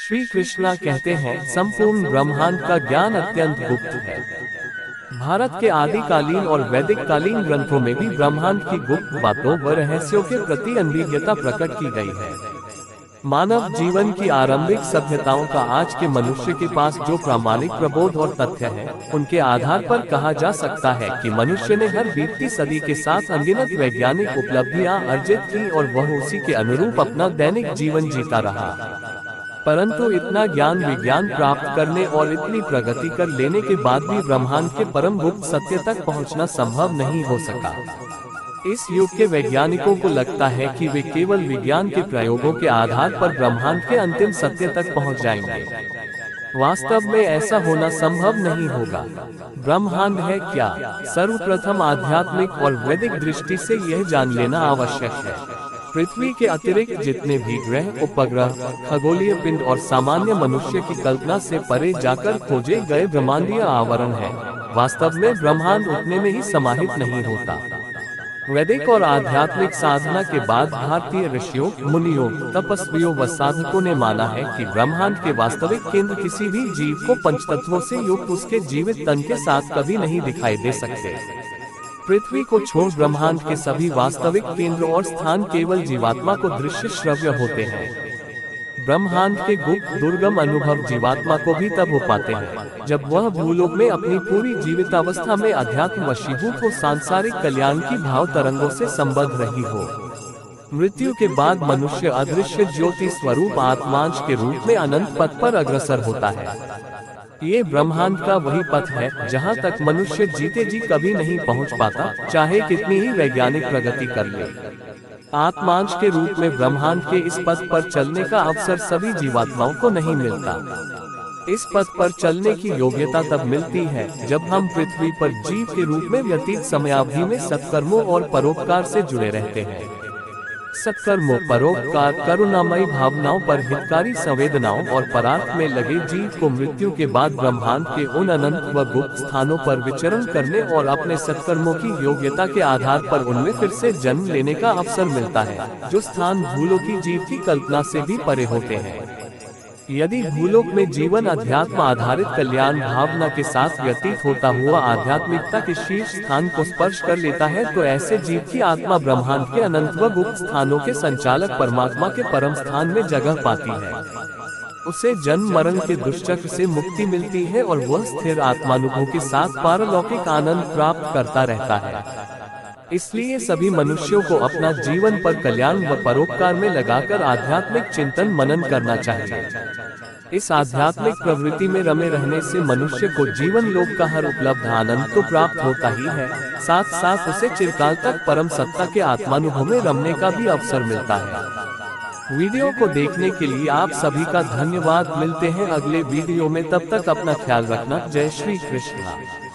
श्री कृष्णा कहते हैं, संपूर्ण ब्रह्मांड का ज्ञान अत्यंत गुप्त है। भारत के आदिकालीन और वैदिक कालीन ग्रंथों में भी ब्रह्मांड की गुप्त बातों व रहस्यों के प्रति अनभिज्ञता प्रकट की गई है। मानव जीवन की आरंभिक सभ्यताओं का आज के मनुष्य के पास जो प्रामाणिक प्रबोध और तथ्य है, उनके आधार पर कहा जा सकता है कि मनुष्य ने हर बीतती सदी के साथ अनगिनत वैज्ञानिक उपलब्धियां अर्जित की और वह उसी के अनुरूप अपना दैनिक जीवन जीता रहा। परंतु इतना ज्ञान विज्ञान प्राप्त करने और इतनी प्रगति कर लेने के बाद भी ब्रह्मांड के परम गुप्त सत्य तक पहुंचना संभव नहीं हो सका। इस युग के वैज्ञानिकों को लगता है कि वे केवल विज्ञान के प्रयोगों के आधार पर ब्रह्मांड के अंतिम सत्य तक पहुंच जाएंगे। वास्तव में ऐसा होना संभव नहीं होगा। ब्रह्मांड है क्या? सर्वप्रथम आध्यात्मिक और वैदिक दृष्टि से यह जान लेना आवश्यक है। पृथ्वी के अतिरिक्त जितने भी ग्रह, उपग्रह, खगोलीय पिंड और सामान्य मनुष्य की कल्पना से परे जाकर खोजे गए ब्रह्मांडीय आवरण है, वास्तव में ब्रह्मांड उतने में ही समाहित नहीं होता। वैदिक और आध्यात्मिक साधना के बाद भारतीय ऋषियों, मुनियों, तपस्वियों व साधकों ने माना है कि ब्रह्मांड के वास्तविक केंद्र किसी भी जीव को पंचतत्वों से युक्त उसके जीवित तन के साथ कभी नहीं दिखाई दे सकते। पृथ्वी को छोड़ ब्रह्मांड के सभी वास्तविक केंद्र और स्थान केवल जीवात्मा को दृश्य श्रव्य होते हैं। ब्रह्मांड के गुप्त दुर्गम अनुभव जीवात्मा को भी तब हो पाते हैं जब वह भूलोक में अपनी पूरी जीवितावस्था में अध्यात्म वशीभूत हो, सांसारिक कल्याण की भाव तरंगों से संबद्ध रही हो। मृत्यु के बाद मनुष्य अदृश्य ज्योति स्वरूप आत्मांश के रूप में अनंत पथ पर अग्रसर होता है। ये ब्रह्मांड का वही पथ है जहाँ तक मनुष्य जीते जी कभी नहीं पहुँच पाता, चाहे कितनी ही वैज्ञानिक प्रगति कर ले। आत्मांश के रूप में ब्रह्मांड के इस पथ पर चलने का अवसर सभी जीवात्माओं को नहीं मिलता। इस पथ पर चलने की योग्यता तब मिलती है जब हम पृथ्वी पर जीव के रूप में व्यतीत समयावधि में सत्कर्मों और परोपकार से जुड़े रहते हैं। सत्कर्मों, परोपकार, करुणामयी भावनाओं पर हितकारी संवेदनाओं और परार्थ में लगे जीव को मृत्यु के बाद ब्रह्मांड के उन अनंत व गुप्त स्थानों पर विचरण करने और अपने सत्कर्मों की योग्यता के आधार पर उनमें फिर से जन्म लेने का अवसर मिलता है, जो स्थान भूलोकी जीव की कल्पना से भी परे होते हैं। यदि भूलोक में जीवन अध्यात्म आधारित कल्याण भावना के साथ व्यतीत होता हुआ आध्यात्मिकता के शीर्ष स्थान को स्पर्श कर लेता है, तो ऐसे जीव की आत्मा ब्रह्मांड के अनंत व गुप्त स्थानों के संचालक परमात्मा के परम स्थान में जगह पाती है। उसे जन्म मरण के दुष्चक्र से मुक्ति मिलती है और वह स्थिर आत्मानुभव के साथ पारलौकिक आनंद प्राप्त करता रहता है। इसलिए सभी मनुष्यों को अपना जीवन पर कल्याण व परोपकार में लगाकर आध्यात्मिक चिंतन मनन करना चाहिए। इस आध्यात्मिक प्रवृत्ति में रमे रहने से मनुष्य को जीवन लोक का हर उपलब्ध आनंद तो प्राप्त होता ही है, साथ साथ उसे चिरकाल तक परम सत्ता के आत्मानुभव में रमने का भी अवसर मिलता है। वीडियो को देखने के लिए आप सभी का धन्यवाद। मिलते हैं अगले वीडियो में, तब तक अपना ख्याल रखना। जय श्री कृष्ण।